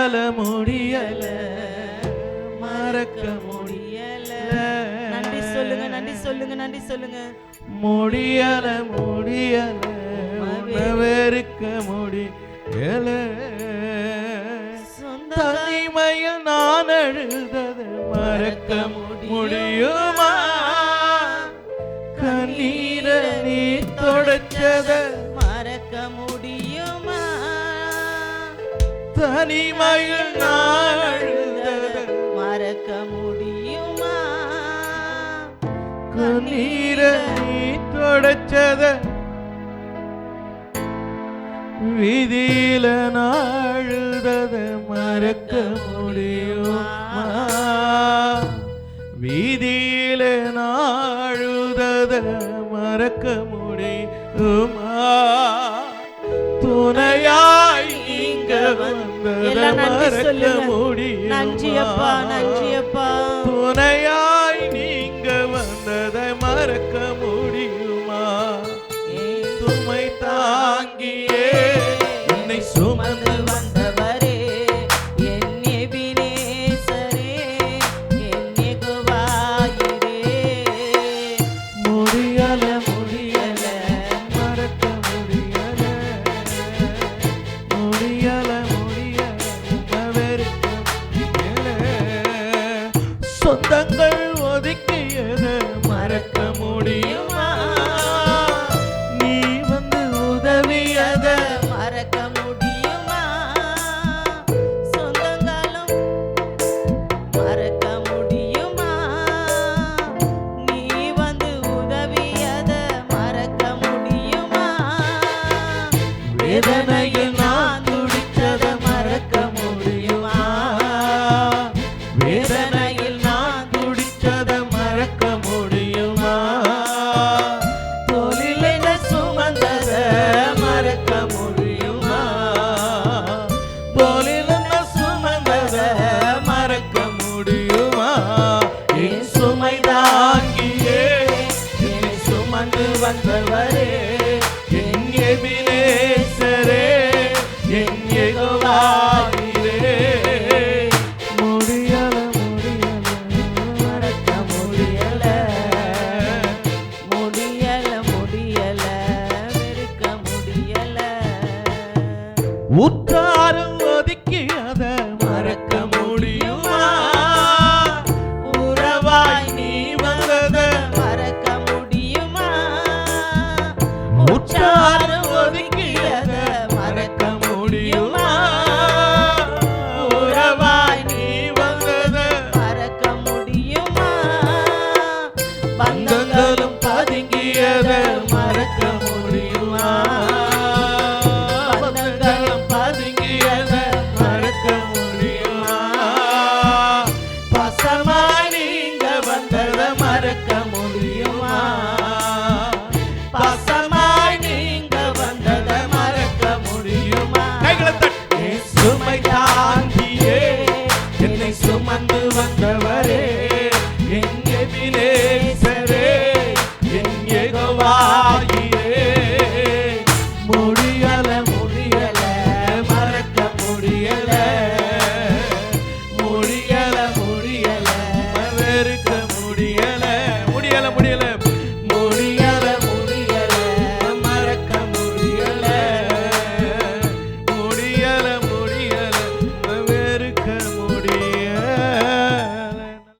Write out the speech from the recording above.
முடியல முடியல மறக்க முடியல. நன்றி சொல்லுங்க, நன்றி சொல்லுங்க, நன்றி சொல்லுங்க. முடியல முடியல வெறுக்க முடியல. தனிமையில் நான் அழுதது மறக்க முடியுமா? கண்ணீர நீ தொடச்சத மறக்க முடியுமா? தனிமையில் நான் அழுதது மறக்க முடியுமா? கண்ணீர நீ தொடச்சத விதியில நாழுதத மறக்க முடியுமா? விதியில நாழுதத மறக்க முடியுமா? துணையாய் நீங்க வந்தத மறக்க முடியுமா? நன்றி அப்பா, நன்றி அப்பா. துணையாய் நீங்க வந்ததை மறக்க முடியுமா? சுமை தாங்கியே என்னை சுமந்து வந்தவரே, என் எபினேசரே, என் யெகோவாயிரே. முடியல முடியல மறக்க முடியல. முடியல முடியல வெறுக்க முடியல. சொந்தங்கள் ஒதுக்கியத மறக்க முடியுமா? நீ வந்து உதவியத மறக்க முடியுமா? சொந்தங்களும் மறக்க முடியுமா? நீ வந்து உதவியத மறக்க முடியுமா? வேதனையில் நான் துடித்தத மறக்க முடியுமா? வேதனையில் நான் துடித்தத மறக்க முடியுமா? தோளில சுமந்தத மறக்க முடியுமா? தோளில சுமந்தத மறக்க முடியுமா? என் சுமை தாங்கியே என்னை சுமந்து வந்தவரே, என் எபினேசரே, என் யெகோவாயிரே. முடியல முடியல மறக்க முடியல, முடியல முடியல வெறுக்க முடியல. உற்றாரும் ஒதுக்கியத மறக்க முடியுமா? உறவாய் நீ வந்தத மறக்க முடியுமா? உற்றாரும் ஒதுக்கியத மறக்க முடியுமா? உறவாய் நீ வந்தத மறக்க முடியுமா? பந்தங்களும் பதுங்கியத மறக்க முடியுமா?